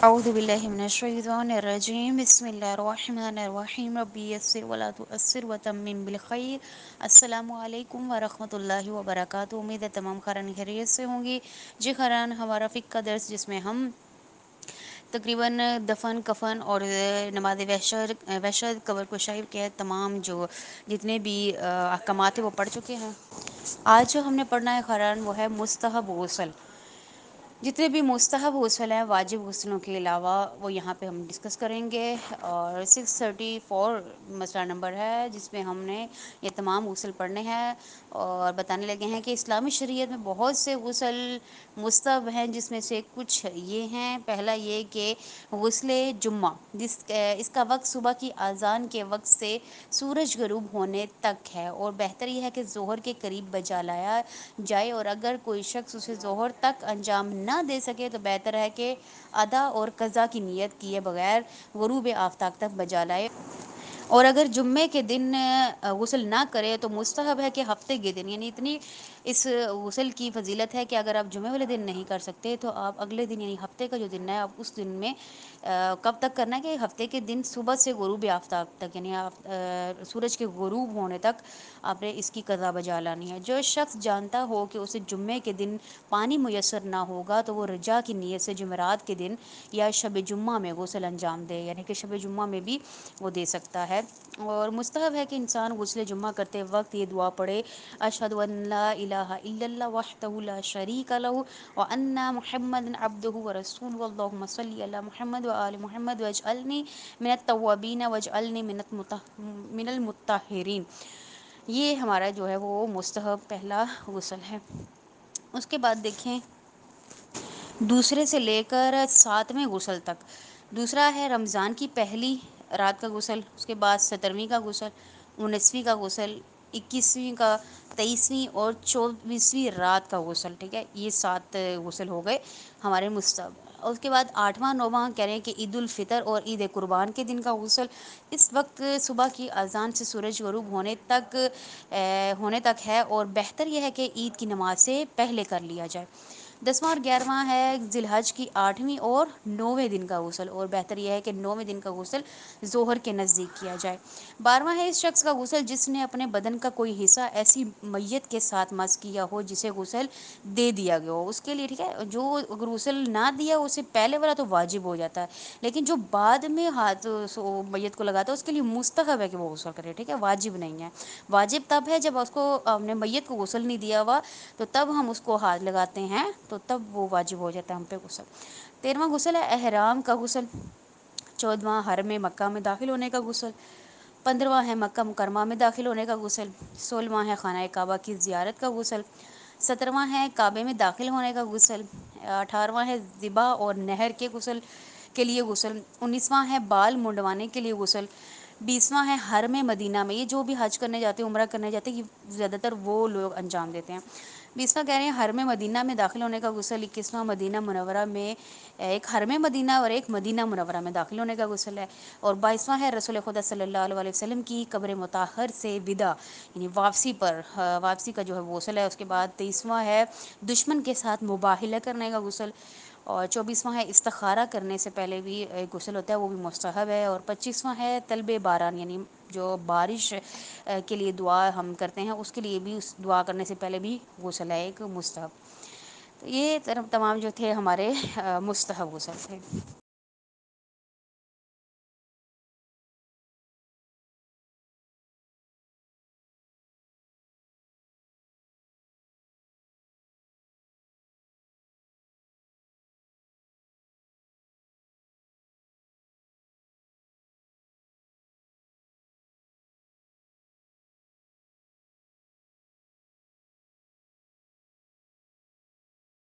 اعوذ باللہ من الشیطان الرجیم بسم اللہ الرحمن الرحیم ربی یسر ولا تعسر وتمم بالخیر۔ السلام علیکم ورحمۃ اللہ وبرکاتہ۔ امید ہے تمام خیران خیریت سے ہوں گی۔ جی خیران، ہمارا فقہ کا درس جس میں ہم تقریباً دفن کفن اور نماز وحشت قبر کشائی کے تمام جو جتنے بھی احکامات ہیں وہ پڑھ چکے ہیں۔ آج جو ہم نے پڑھنا ہے خیران وہ ہے مستحب غسل۔ جتنے بھی مستحب غسل ہیں واجب غسلوں کے علاوہ وہ یہاں پہ ہم ڈسکس کریں گے، اور 634 مسئلہ نمبر ہے جس میں ہم نے یہ تمام غسل پڑھنے ہیں، اور بتانے لگے ہیں کہ اسلامی شریعت میں بہت سے غسل مستحب ہیں، جس میں سے کچھ یہ ہیں۔ پہلا یہ کہ غسل جمعہ اس کا وقت صبح کی اذان کے وقت سے سورج غروب ہونے تک ہے، اور بہتر یہ ہے کہ ظہر کے قریب بجا لایا جائے، اور اگر کوئی شخص اسے ظہر تک انجام نہ دے سکے تو بہتر ہے کہ ادا اور قضا کی نیت کیے بغیر غروب آفتاب تک بجا لائے۔ اور اگر جمعے کے دن غسل نہ کرے تو مستحب ہے کہ ہفتے کے دن، یعنی اتنی اس غسل کی فضیلت ہے کہ اگر آپ جمعے والے دن نہیں کر سکتے تو آپ اگلے دن یعنی ہفتے کا جو دن ہے آپ اس دن میں کب تک کرنا ہے کہ ہفتے کے دن صبح سے غروب آفتاب تک، یعنی سورج کے غروب ہونے تک آپ نے اس کی قضا بجا لانی ہے۔ جو شخص جانتا ہو کہ اسے جمعے کے دن پانی میسر نہ ہوگا تو وہ رجا کی نیت سے جمعرات کے دن یا شب جمعہ میں غسل انجام دے، یعنی کہ شب جمعہ میں بھی وہ دے سکتا ہے۔ اور مستحب ہے کہ انسان غسل جمعہ کرتے وقت یہ دعا پڑھے: اشہد ان لا الہ الا اللہ وحدہ لا شریک لہ وان محمدا عبدہ ورسولہ اللہم صلی علی محمد وآل محمد واجعلنی من التوابین واجعلنی من المطہرین۔ یہ ہمارا جو ہے وہ مستحب پہلا غسل ہے۔ اس کے بعد دیکھیں دوسرے سے لے کر ساتویں غسل تک۔ دوسرا ہے رمضان کی پہلی رات کا غسل، اس کے بعد 17ویں کا غسل، 19ویں کا غسل، 21ویں کا، 23ویں اور 24ویں رات کا غسل، ٹھیک ہے، یہ 7 غسل ہو گئے ہمارے مستحب۔ اور اس کے بعد 8واں 9واں کہہ رہے ہیں کہ عید الفطر اور عید قربان کے دن کا غسل، اس وقت صبح کی اذان سے سورج غروب ہونے تک ہے، اور بہتر یہ ہے کہ عید کی نماز سے پہلے کر لیا جائے۔ 10واں اور 11واں ہے ذی الحج کی 8ویں اور 9ویں دن کا غسل، اور بہتر یہ ہے کہ 9ویں دن کا غسل ظہر کے نزدیک کیا جائے۔ 12واں ہے اس شخص کا غسل جس نے اپنے بدن کا کوئی حصہ ایسی میت کے ساتھ مس کیا ہو جسے غسل دے دیا گیا ہو، اس کے لیے، ٹھیک ہے، جو اگر غسل نہ دیا اسے پہلے والا تو واجب ہو جاتا ہے، لیکن جو بعد میں ہاتھ میت کو لگاتا ہے اس کے لیے مستحب ہے کہ وہ غسل کرے، ٹھیک ہے، واجب نہیں ہے۔ واجب تب ہے جب اس کو اپنے میت کو غسل نہیں دیا ہوا تو تب ہم اس کو ہاتھ لگاتے ہیں تو تب وہ واجب ہو جاتا ہے ہم پہ غسل۔ 13واں غسل ہے احرام کا غسل۔ 14واں حرم مکہ میں داخل ہونے کا غسل۔ 15واں ہے مکہ مکرمہ میں داخل ہونے کا غسل۔ 16واں ہے خانہ کعبہ کی زیارت کا غسل۔ 17واں ہے کعبے میں داخل ہونے کا غسل۔ 18واں ہے ذبح اور نہر کے غسل کے لیے غسل۔ 19واں ہے بال منڈوانے کے لیے غسل۔ 20واں ہے حرم مدینہ میں، یہ جو بھی حج کرنے جاتے ہیں عمرہ کرنے جاتے ہیں یہ زیادہ تر وہ لوگ انجام دیتے ہیں۔ 20واں کہہ رہے ہیں حرم مدینہ میں داخل ہونے کا غسل۔ 21واں مدینہ منورہ میں، ایک حرم مدینہ اور ایک مدینہ منورہ میں داخل ہونے کا غسل ہے۔ اور 22واں ہے رسول خدا صلی اللہ علیہ وسلم کی قبر مطہر سے وداع، یعنی واپسی کا جو ہے غسل ہے۔ اس کے بعد 23واں ہے دشمن کے ساتھ مباہلہ کرنے کا غسل، اور 24واں ہے استخارہ کرنے سے پہلے بھی ایک غسل ہوتا ہے وہ بھی مستحب ہے، اور 25واں ہے طلب باران، یعنی جو بارش کے لیے دعا ہم کرتے ہیں اس کے لیے بھی اس دعا کرنے سے پہلے بھی غسل ہے ایک مستحب۔ تو یہ تمام جو تھے ہمارے مستحب غسل تھے۔